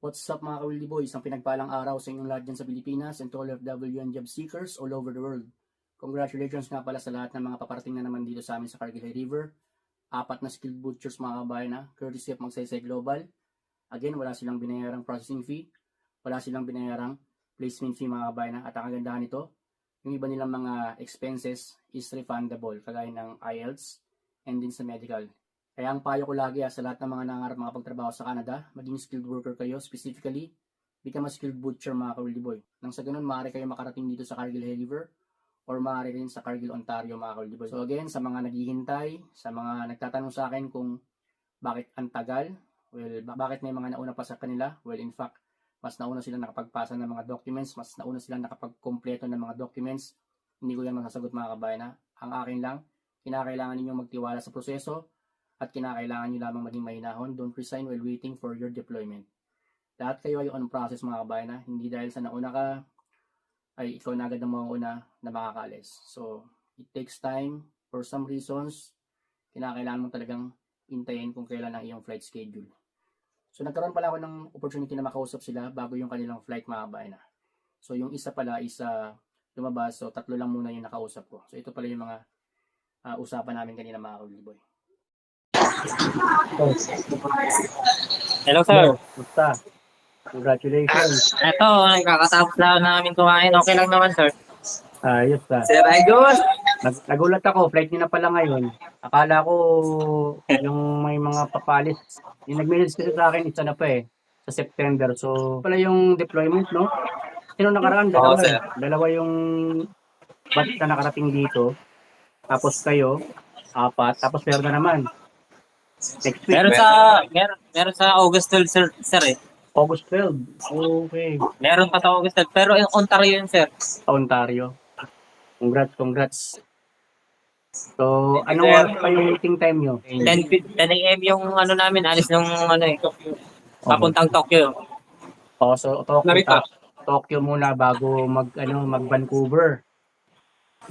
What's up mga ka-Wildy Boys? Isang pinagpalang araw sa inyong lahat dyan sa Pilipinas and to all OFW and job seekers all over the world. Congratulations nga pala sa lahat ng mga paparating na naman dito sa amin sa Cargill High River. 4 na skilled butchers mga kabayan na, courtesy of Magsaysay Global. Again, wala silang binayarang processing fee, wala silang binayarang placement fee mga kabayan na. At ang kagandahan nito, yung iba nilang mga expenses is refundable, kagaya ng IELTS and din sa medical. Kaya ang payo ko lagi sa lahat ng mga nangarap makapagtrabaho sa Canada, maging skilled worker kayo, specifically, become a skilled butcher mga ka-Wildy Boy. Nang sa ganun, maaari kayo makarating dito sa Cargill High River or maaari rin sa Cargill, Ontario mga ka-Wildy Boy. So again, sa mga naghihintay, sa mga nagtatanong sa akin kung bakit ang tagal, well, bakit may mga nauna pa sa kanila? Well, in fact, mas nauna sila nakapagpasa ng mga documents, mas nauna sila nakapagkompleto ng mga documents. Hindi ko yan masasagot mga kabayan na. Ang akin lang, kinakailangan ninyong magtiwala sa proseso, at kinakailangan nyo lamang maging mahinahon. Don't resign while waiting for your deployment. Lahat kayo ay on process mga kabayan na. Hindi dahil sa nauna ka, ay ikaw na agad ang mauna na makakaalis. So, it takes time. For some reasons, kinakailangan mo talagang hintayin kung kailan ang iyong flight schedule. So, nagkaroon pala ako ng opportunity na makausap sila bago yung kanilang flight mga kabayan na. So, yung isa pala is lumabas. So, 3 lang muna yung nakausap ko. So, ito pala yung mga usapan namin kanina mga ka-Wildy Boy. Hello, sir. Basta. Congratulations. Ito, kakatapos lang namin kumain. Okay lang naman, sir. Ayos na. Sir Idol! Nagulat ako, flight niyo na pala ngayon. Akala ko yung may mga papalis. Yung nag-message kasi sa akin, isa na pa sa September. So, pala yung deployment, no? Sino nakaraan? Dalawa. Oo, sir. Dalawa yung batch na nakarating dito. Tapos kayo, 4. Tapos meron na naman. Next week. Meron sa August 12, sir eh. August 12. Okay. Meron pa sa August 12. Pero yung Ontario yun, sir. Ontario. Congrats. So, anong oras pa yung meeting time nyo? 10 a.m. yung ano namin, alis ng ano eh. Papuntang Tokyo. So Tokyo muna bago mag Vancouver.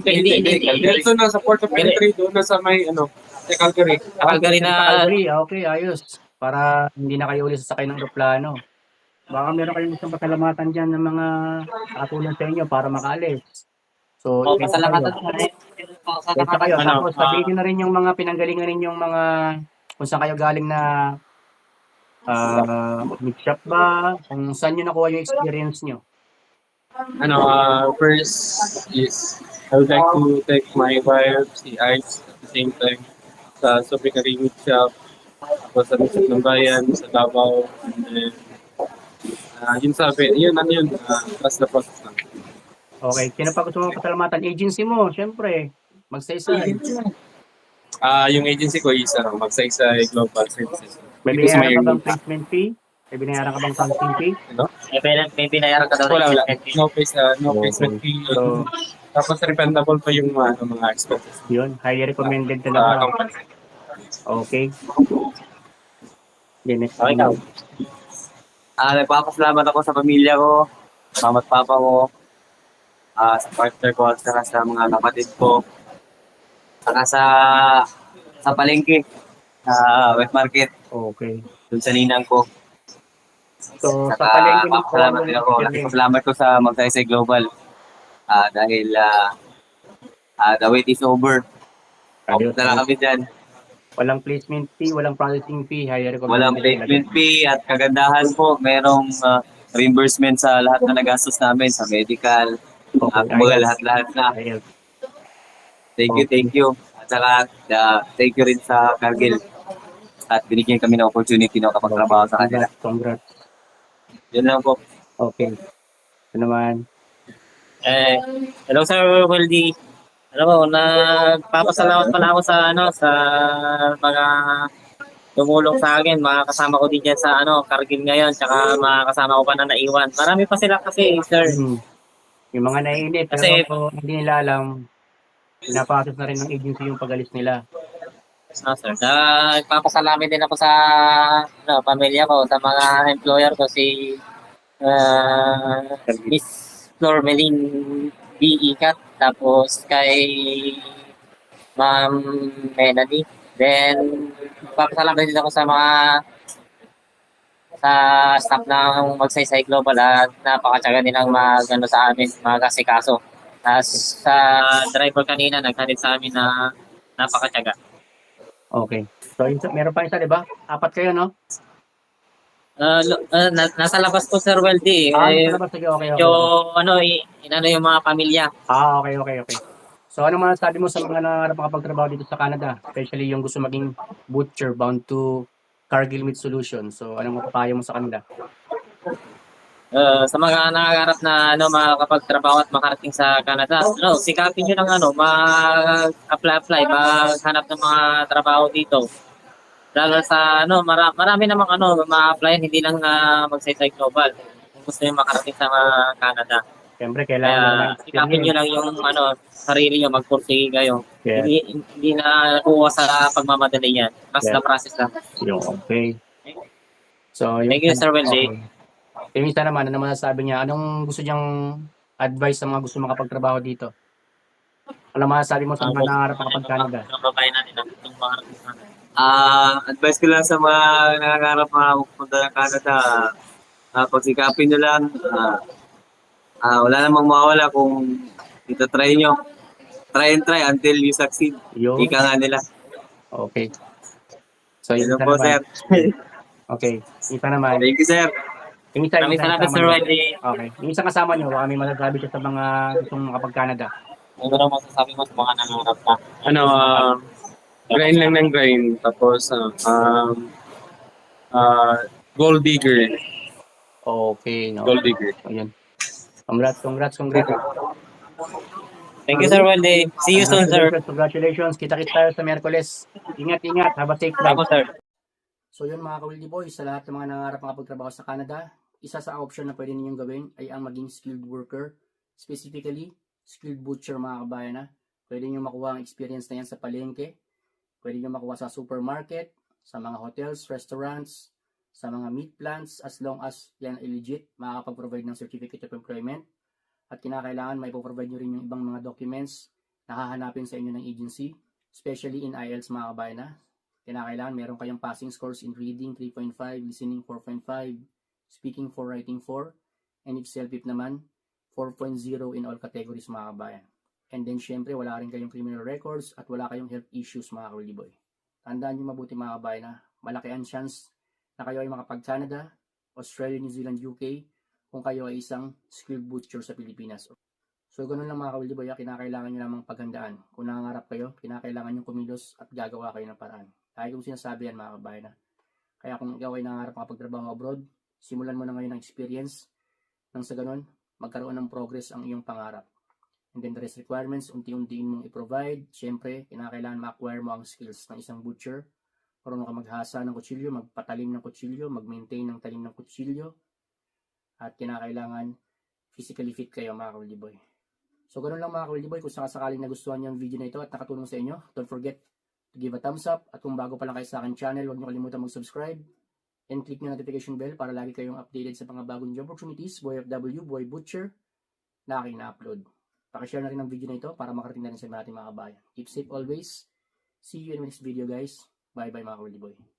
Hindi. Dito na sa Port of Entry, doon na sa may sa Calgary. Calgary na. Okay, ayos. Para hindi na kayo ulit sasakay ng aeroplano. Baka meron kayong isang pasalamatan dyan ng mga katulong sa inyo para makaalis. So, Pasalamatan kayo. Tapos sabihin na rin yung mga pinanggalingan ninyong mga kung saan kayo galing na meat shop ba? Kung saan nyo nakuha yung experience nyo? First is I would like to thank my wife, si Ice, at the same time sa Sobrikari Meat Shop, tapos sa Misip ng Bayan, sa Davao, and then yun sabi, trust the process lang. Okay, sino pa gusto mong pasalamatan? Agency mo, syempre. Magsaysay. Yung agency ko is Magsaysay Global Services. May Dito sa binayaran ka bang Maynila. placement fee? May binayaran ka bang processing fee? May binayaran ka daw. Wala. No placement fee. So, Tapos refundable pa yung mga expenses. yun, highly recommended talaga. Okay. Next. Okay, ikaw. Nagpapasalamat ako sa pamilya ko, mama at papa ko, sa partner ko, at saka sa mga kapatid ko, saka sa palengke, sa wet market, Okay. dun sa ninang ko. So, sa Saka palengke ng papasalamat din ako. Salamat ko sa Magsaysay Global. Dahil the wait is over. Ayos. Punta na kami dyan. Walang placement fee, walang processing fee, highly recommended. Walang placement fee at kagandahan po, merong reimbursement sa lahat na nagastos namin sa medical. Kumbaga lahat-lahat na. Ayos. Thank you. At saka thank you rin sa Cargill. At binigyan kami ng opportunity na kapagtrabaho sa kanila. Congrats. Yun lang po. Okay. Ito naman. Hello Sir Weldy. Alam mo, nagpapasalamat pala ako sa mga tumulong sa akin, mga kasama ko din dyan sa Cargill ngayon, tsaka mga kasama ko pa na naiwan. Marami pa sila kasi, sir. Yung mga naiinip, Kasi, pero hindi nila alam, pinapasos na rin ng agency yung pag-alis nila. sir, nagpapasalamat din ako sa pamilya ko, sa mga employer ko, si Miss Flormeline B. Ikat, tapos kay Ma'am Melanie. Then, papasalamat din ako sa mga sa staff ng Magsaysay Global at napakatyaga nilang ano sa amin, mag-asikaso. Tapos sa driver kanina, naghatid sa amin na napakatyaga. Okay. So, meron pa isa, di ba? 4 kayo, no? Nasa labas po, Sir Weldy. Nasa labas. Sige, okay, Medyo, okay. inano yung mga pamilya. Okay. So, ano masasabi mo sa mga nangarap makapagtrabaho dito sa Canada? Especially yung gusto maging butcher bound to Cargill Meat Solutions. So, anong mapapayo mo sa kanila? Sa mga nangangarap na makakapagtrabaho at makarating sa Canada, sikapin nyo ng mag-apply, maghanap ng mga trabaho dito. Dahil sa marami namang ma-apply, hindi lang Magsaysay Global. Kung gusto nyo makarating sa Canada. Siyempre, Kaya kailangan mo ng sikapin nyo experience. lang yung sarili nyo, magpursige kayo. Yes. Hindi na kuha sa pagmamadali yan. Trust the Yes. process lang. Okay. So, Thank you, Sir Wendy. Okay. Yung isa naman, ano masasabi niya? Anong gusto niyang advice sa mga gusto makapagtrabaho dito? Ano masasabi mo sa mga nangarap makapag-Canada? Advice ko lang sa mga nangangarap pupunta ng Canada, pagsikapin nyo lang. Wala namang mawala kung ito-try nyo. Try and try until you succeed. Yun. Ika nga nila. Okay. So, yung Yun isa po, naman. sir. Okay. Isa naman. Thank you, sir. Yung isa Maraming salamat, kasama Sir niyo. Wendy. Okay. Yung isang kasama niyo, baka may masasabi siya sa mga gustong makapag-Canada. Ano raw masasabi mo sa mga nangangarap na? Grind lang ng grind. Tapos, gold digger. Okay, no? Gold digger. Ayan. Congrats. Thank you, Sir Wendy. See you soon, sir. Congratulations. Kita-kits tayo sa Miyerkules. Ingat. Have a safe flight. Ako, sir. So yun mga ka-Wildy Boys, sa lahat ng mga nangarap makapagtrabaho sa Canada, isa sa option na pwede ninyong gawin ay ang maging skilled worker. Specifically, skilled butcher mga kabayan na. Pwede nyo makuha ang experience na yan sa palengke. Pwede nyo makuha sa supermarket, sa mga hotels, restaurants, sa mga meat plants, as long as yan ay legit, makakapag-provide ng certificate of employment. At kinakailangan may provide nyo rin yung ibang mga documents na hahanapin sa inyo ng agency, especially in IELTS mga kabayan na. Kinakailangan meron kayong passing scores in reading 3.5, listening 4.5, speaking 4, writing 4, and if self-pip naman, 4.0 in all categories mga kabayan. And then syempre wala rin kayong criminal records at wala kayong health issues mga ka-Wildy Boy. Tandaan nyo mabuti mga kabayan na malaki ang chance na kayo ay makapag-Canada, Australia, New Zealand, UK kung kayo ay isang skilled butcher sa Pilipinas. So ganun lang mga ka-Wildy Boy, kinakailangan nyo namang paghandaan. Kung nangangarap kayo, kinakailangan nyo kumilos at gagawa kayo ng paraan. Kaya kung sinasabi yan mga kabayan na. Kaya kung ikaw ay nangangarap makapagtrabaho abroad, simulan mo na ngayon ang experience nang sa ganun, magkaroon ng progress ang iyong pangarap. And then the rest requirements, unti-untiin mong i-provide. Siyempre, kinakailangan ma-acquire mo ang skills ng isang butcher. Marunong ka maghasa ng kutsilyo, magpatalim ng kutsilyo, mag-maintain ng talim ng kutsilyo. At kinakailangan physically fit kayo mga ka-Wildy Boy. So ganun lang mga ka-Wildy Boy, kung sakaling nagustuhan niyo ang video na ito at nakatulong sa inyo, don't forget to give a thumbs up. At kung bago pa lang kayo sa akin channel, huwag niyo kalimutan mag-subscribe. And click nyo notification bell para lagi kayong updated sa mga bagong job opportunities, Boy FW, Boy Butcher, na aking na-upload. Pakishare na rin ang video na ito para makarating na rin sa ating mga kabayan. Keep safe always. See you in the next video guys. Bye bye mga ka-Wildy Boy.